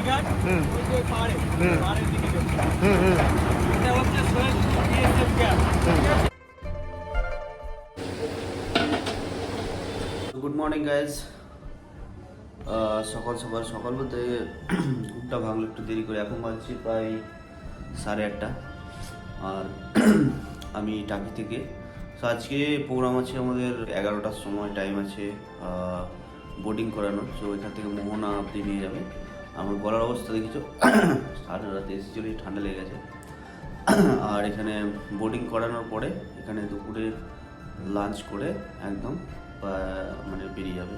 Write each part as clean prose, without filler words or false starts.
Good morning guys. সকাল বলতে ঘুমটা ভাঙলো একটু দেরি করে, এখন বাজছে প্রায় 8:30। আর আমি টাকি থেকে আজকে প্রোগ্রাম আছে আমাদের 11টার সময় টাইম আছে বোর্ডিং করানোর। তো এখান থেকে মোহনা আপনি নিয়ে যাবে। আমার গলার অবস্থা দেখেছো, সারা রাতে এসেছিল, ঠান্ডা লেগে গেছে। আর এখানে বোর্ডিং করানোর পরে এখানে দুপুরে লাঞ্চ করে একদম মানে বেরিয়ে যাবে,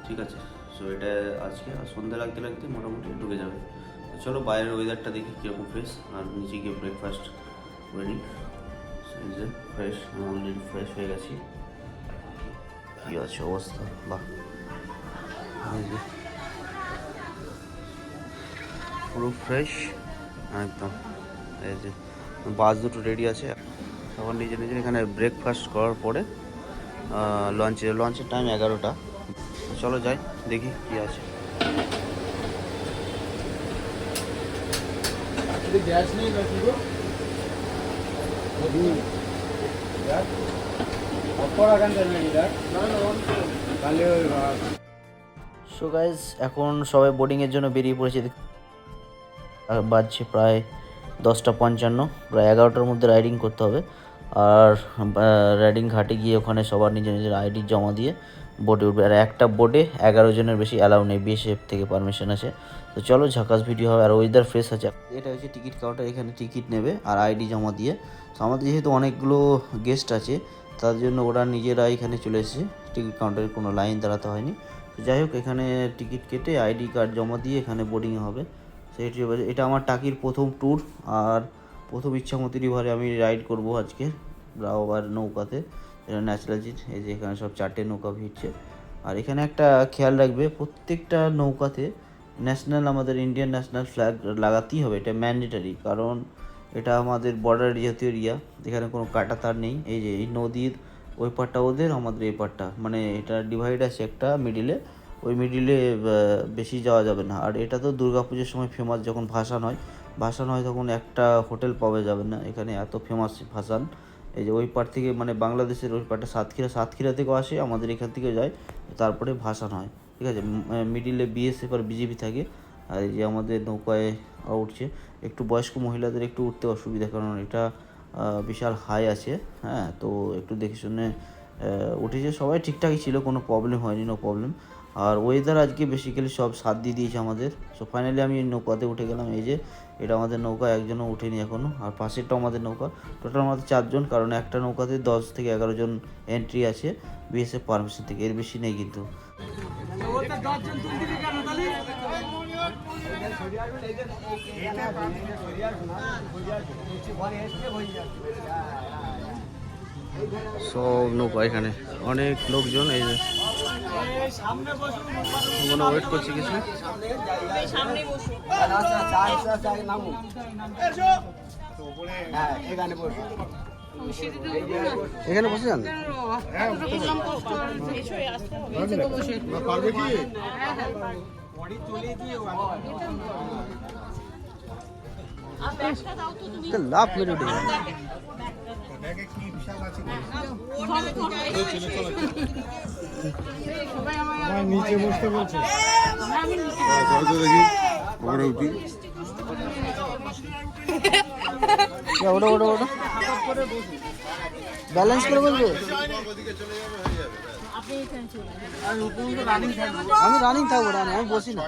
ঠিক আছে। সো এটা আজকে সন্ধ্যা লাগতে লাগতে মোটামুটি ঢুকে যাবে। তো চলো বাইরের ওয়েদারটা দেখি কীরকম ফ্রেশ। আর নিচে গিয়ে breakfast ready, fresh, already fresh হয়ে গেছি। কী আছে অবস্থা, বাহ, পুরো ফ্রেশ একদম। এই যে বাস দুটো রেডি আছে, তখন নিজে নিজে এখানে ব্রেকফাস্ট করার পরে লঞ্চের টাইম 11টা। চলো যাই দেখি কি আছে। গ্যাস নেই সো গাইজ এখন সবাই বোর্ডিংয়ের জন্য বেরিয়ে পড়েছে। বাজছে প্রায় 10:55, প্রায় 11টার মধ্যে রাইডিং করতে হবে। আর রাইডিং ঘাটে গিয়ে ওখানে সবার নিজের নিজের আইডি জমা দিয়ে বোটে উঠবে। আর একটা বোটে 11 জনের বেশি অ্যালাউ নেই, বিএসএফ থেকে পারমিশন আছে। তো চলো ঝাকাস ভিডিও হবে। আর ওয়েদার ফ্রেশ আছে। এটা হচ্ছে টিকিট কাউন্টার, এখানে টিকিট নেবে আর আইডি জমা দিয়ে। তো আমাদের যেহেতু অনেকগুলো গেস্ট আছে, তার জন্য ওরা নিজেরা এখানে চলে এসেছে, টিকিট কাউন্টারে কোনো লাইন দাঁড়াতে হয়নি। তো যাই হোক, এখানে টিকিট কেটে আইডি কার্ড জমা দিয়ে এখানে বোর্ডিং হবে। সেটি এটা আমার টাকির প্রথম ট্যুর আর প্রথম ইচ্ছামতি রিভারে আমি রাইড করব আজকে ব্রাউবার নৌকাতে। এটা ন্যাচারাল জিনিস। এই যে এখানে সব 4টে নৌকা ভিড়ছে। আর এখানে একটা খেয়াল রাখবে, প্রত্যেকটা নৌকাতে আমাদের ইন্ডিয়ান ন্যাশনাল ফ্ল্যাগ লাগাতেই হবে। এটা ম্যান্ডেটারি, কারণ এটা আমাদের বর্ডার জাতীয় এরিয়া, এখানে কোনো কাটা তার নেই। এই যে এই নদীর ওই পারটা ওদের, আমাদের এই পারটা, মানে এটা ডিভাইড আছে একটা মিডিলে, ওই মিডিলে বেশি যাওয়া যাবে না। আর এটা তো দুর্গাপুজোর সময় ফেমাস, যখন ভাসান হয় তখন একটা হোটেল পাওয়া যাবে না, এখানে এত ফেমাস ভাসান। এই যে ওই পার থেকে, মানে বাংলাদেশের ওই পারটা সাতক্ষীরা থেকেও আসে, আমাদের এখান থেকে যায়, তারপরে ভাসান হয়, ঠিক আছে। মিডিলে বিএসএফ আর বিজেপি থাকে। আর এই যে আমাদের নৌকায় উঠছে, একটু বয়স্ক মহিলাদের একটু উঠতে অসুবিধা, কারণ এটা বিশাল হাই আছে, হ্যাঁ। তো একটু দেখে শুনে উঠেছে, সবাই ঠিকঠাকই ছিল, কোনো প্রবলেম হয়নি, নো প্রবলেম। আর ওয়েদার আজকে বেসিক্যালি সব সাথ দিয়ে দিয়েছে আমাদের। সো ফাইনালি আমি নৌকাতে উঠে গেলাম। এই যে এটা আমাদের নৌকা, একজনও উঠেনি এখনও। আর পাশেরটাও আমাদের নৌকা। টোটাল আমাদের 4 জন, কারণ একটা নৌকাতে 10 থেকে 11 জন এন্ট্রি আছে বিএসএফ পারমিশন থেকে, এর বেশি নেই কিন্তু। সব নৌকা, এখানে অনেক লোকজন, এই যে ওয়েট করছি কিছু। এখানে বসে যান, লাভ মেরে উঠে নিচে বসতে বলছে, ওটা ব্যালেন্স করে বলবে। আমি রানিং থাকবো, আমি বসি না,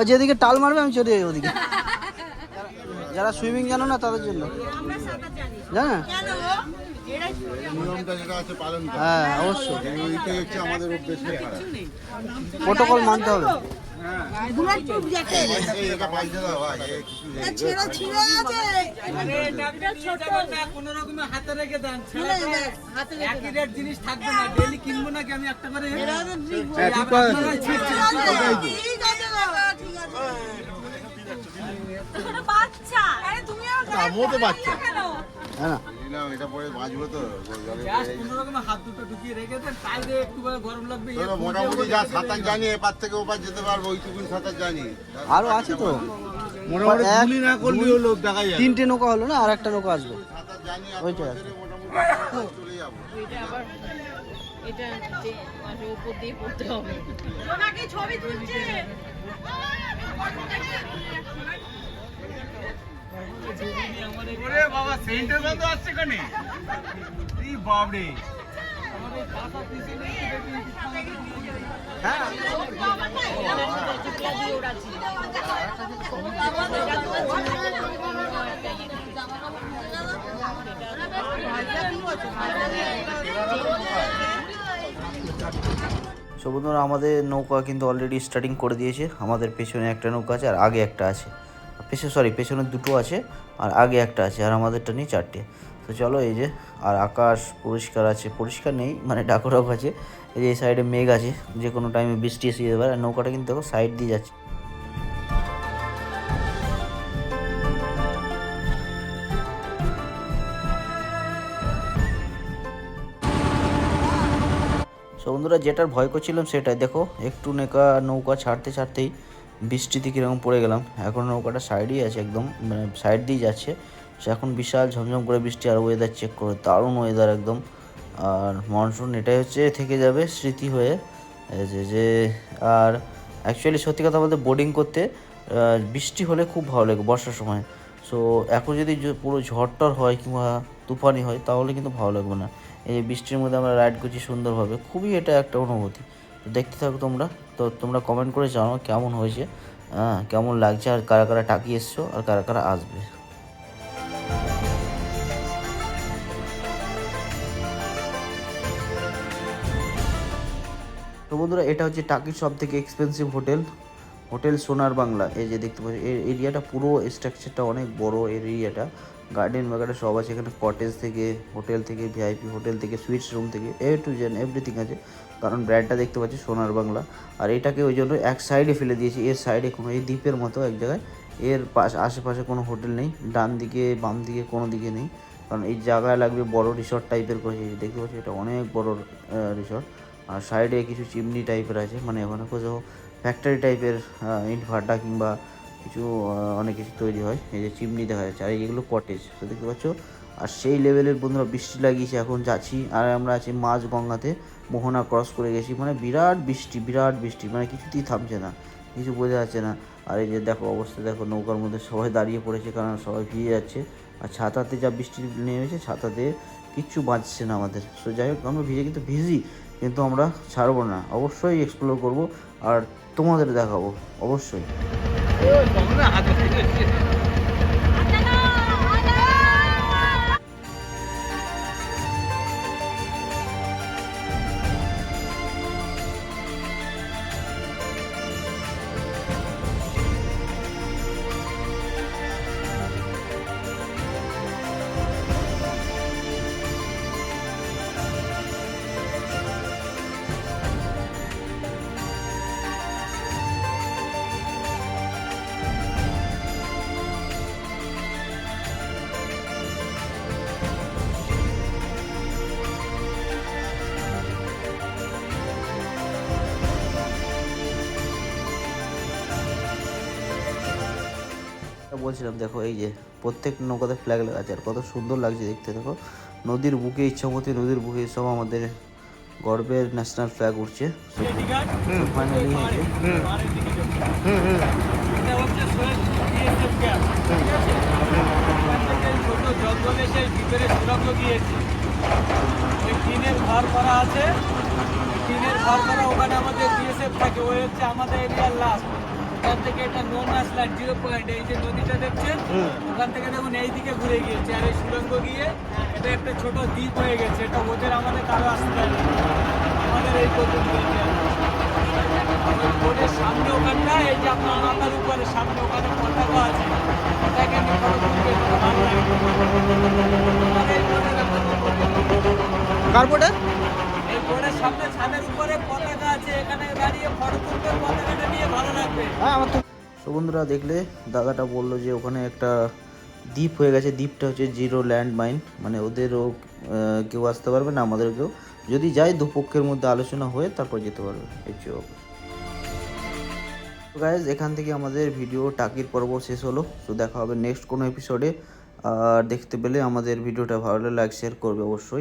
যেদিকে টাল মারবে আমি চলে যাই ওদিকে। যারা সুইমিং জানো না তাদের জন্য, জানা, হ্যাঁ অবশ্যই প্রোটোকল মানতে হবে। জিনিস থাকবে না, ডেইলি কিনবো নাকি আমি একটা করে। বাচ্চা, তুমি তো বাচ্চা, হ্যাঁ না? নিলাম, এটা পরে বাঁচবো তো জলে জাস্ট কোনো রকম হাত দুটো ঢুকিয়ে রেখে দেন, তাইলে একটু গরম লাগবে। চলো, মোটামুটি যা সাঁতার জানি এপার থেকে ওপার যেতে পারবো, ওইটুকুন সাঁতার জানি। আরো আছে তো, মোটামুটি এক, গুলি না করলেও লোক দেখা যায়। 3টে নৌকা হলো না, আর একটা নৌকা আসবে। সাঁতার জানি আর ওইটা। মোটামুটি চলে যাবো। এটা আবার এটা যে মাঝে উপর দিয়ে পড়তে হবে। ওনাকে ছবি তুলছে। ওরে বাবা, সেন্টার বন্ধ আসছে কানে। এই বাবরে। সো বন্ধুরা, আমাদের নৌকা কিন্তু অলরেডি স্টার্টিং করে দিয়েছে। আমাদের পেছনে একটা নৌকা আছে আর আগে একটা আছে, পেছনে দুটো আছে আর আগে একটা আছে, আর আমাদেরটা নিয়ে 4টে। তো চলো, এই যে, আর আকাশ পরিষ্কার আছে, পরিষ্কার নেই মানে ডাকরাও আছে। এই যে এই সাইডে মেঘ আছে, যে কোনো টাইমে বৃষ্টি এসে যেতে পারে। আর নৌকাটা কিন্তু দেখো সাইড দিয়ে যাচ্ছে। সো বন্ধুরা, যেটার ভয় করছিলাম সেটাই দেখো, একটু নৌকা ছাড়তেই বৃষ্টিতে কীরকম পড়ে গেলাম। এখন নৌকাটা সাইডেই আছে, একদম মানে সাইড দিয়ে যাচ্ছে। সে এখন বিশাল ঝমঝম করে বৃষ্টি, আর ওয়েদার চেক করে দারুণ ওয়েদার একদম। আর মনসুন এটাই হচ্ছে থেকে যাবে স্মৃতি হয়ে যে আর অ্যাকচুয়ালি সত্যি কথা বলতে বোটিং করতে বৃষ্টি হলে খুব ভালো লাগে বর্ষার সময়। সো এখন যদি পুরো ঝড়টর হয় কিংবা তুফানি হয় তাহলে কিন্তু ভালো লাগবে না। এই বৃষ্টির মধ্যে আমরা রাইড করছি সুন্দরভাবে, খুবই এটা একটা অনুভূতি। তো দেখতে থাকো তোমরা, তো তোমরা কমেন্ট করে জানাও কেমন হয়েছে, কেমন লাগছে, আর কারা কারা টাকি এসছো আর কারা কারা আসবে। তো বন্ধুরা, এটা হচ্ছে টাকির সব থেকে এক্সপেন্সিভ হোটেল সোনার বাংলা। এই যে দেখতে পাচ্ছি, এই এরিয়াটা পুরো স্ট্রাকচারটা অনেক বড়। এরিয়াটা গার্ডেন বাগার্ডেন সব আছে এখানে, কটেজ থেকে, হোটেল থেকে, ভিআইপি হোটেল থেকে, সুইটস রুম থেকে, টু জেড এভরিথিং আছে। কারণ ব্র্যান্ডটা দেখতে পাচ্ছি সোনার বাংলা। আর এটাকে ওই জন্য এক সাইডে ফেলে দিয়েছি, এর সাইডে কোনো, এই দ্বীপের মতো এক জায়গায়, এর আশেপাশে কোনো হোটেল নেই, ডান দিকে বাম দিকে কোনো দিকে নেই। কারণ এই জায়গায় লাগবে বড় রিসর্ট টাইপের করেছে, দেখতে পাচ্ছি এটা অনেক বড় রিসর্ট। আর সাইডে কিছু চিমনি টাইপের আছে, মানে ওখানে কোথাও ফ্যাক্টরি টাইপের ইট ভাটা কিংবা কিছু অনেক কিছু তৈরি হয়। এই যে চিমনি দেখা যাচ্ছে, আর এগুলো কটেজ, তো দেখতে পাচ্ছ। আর সেই লেভেলের বন্ধুরা বৃষ্টি লাগিয়েছে, এখন যাচ্ছি। আর আমরা আছি মাঝগঙ্গাতে, মোহনা ক্রস করে গেছি, মানে বিরাট বৃষ্টি, মানে কিছুতেই থামছে না, কিছু বোঝা যাচ্ছে না। আর এই যে দেখো অবস্থা, দেখো নৌকার মধ্যে সবাই দাঁড়িয়ে পড়েছে, কারণ সবাই ভিজে যাচ্ছে। আর ছাতাতে যা বৃষ্টি নেমেছে, ছাতাতে কিচ্ছু বাঁচছে না আমাদের। সো যাই হোক, আমরা ভিজে কিন্তু ভিজি, কিন্তু আমরা ছাড়বো না, অবশ্যই এক্সপ্লোর করব আর তোমাদের দেখাবো অবশ্যই। বলছিলাম দেখো, এই যে প্রত্যেক নৌকাতে ফ্ল্যাগ লাগা আছে, আর কত সুন্দর লাগছে দেখতে। দেখো নদীর বুকে, ইচ্ছামতি নদীর বুকে সব আমাদের গর্বের ন্যাশনাল ফ্ল্যাগ উঠছে। ফাইনালি ছোট জঙ্গলে সেই ভিতরে সুরঙ্গ গিয়েছে, ওই টিনের ঘর করা আছে, টিনের ঘর করা, ওখানে আমাদের বিএসএফ থাকে, ওই হচ্ছে আমাদের এরিয়ার লাস্ট। ওখান থেকে এটা নো ম্যাচ লাইন 0 পয়েন্ট, এই যে নদীটা দেখছেন, ওখান থেকে দেখুন এই দিকে ঘুরে গিয়েছে, আর এই সুরঙ্গ গিয়ে এটা একটা ছোট দ্বীপ হয়ে গেছে। এটা ওদের আমাদের কারো আসতে পারে না, আমাদের এই পর্যন্ত বোর্ডের সামনে ওখানটা, এই যে আপনার মাথার উপরে সামনে ওখানে পতাকা আছে, পতাকা নিয়ে কার্বোর্ডের এই বোর্ডের সামনে ছাদের উপরে পতাকা আছে, এখানে দাঁড়িয়ে ফটো তুলতে, পতাকাটা নিয়ে ভালো লাগবে। হ্যাঁ আমার তো। তো বন্ধুরা দেখলে, দাদাটা বললো যে ওখানে একটা দ্বীপ হয়ে গেছে। দ্বীপটা হচ্ছে জিরো ল্যান্ড মাইন, মানে ওদেরও কেউ আসতে পারবে না, আমাদেরকেও। যদি যায় দুপক্ষের মধ্যে আলোচনা হয়ে তারপর যেতে পারবে। গাইজ এখান থেকে আমাদের ভিডিও টাকির পর্ব শেষ হলো। তো দেখা হবে নেক্সট কোনো এপিসোডে। আর দেখতে পেলে আমাদের ভিডিওটা ভালো লাগলে লাইক শেয়ার করবে অবশ্যই।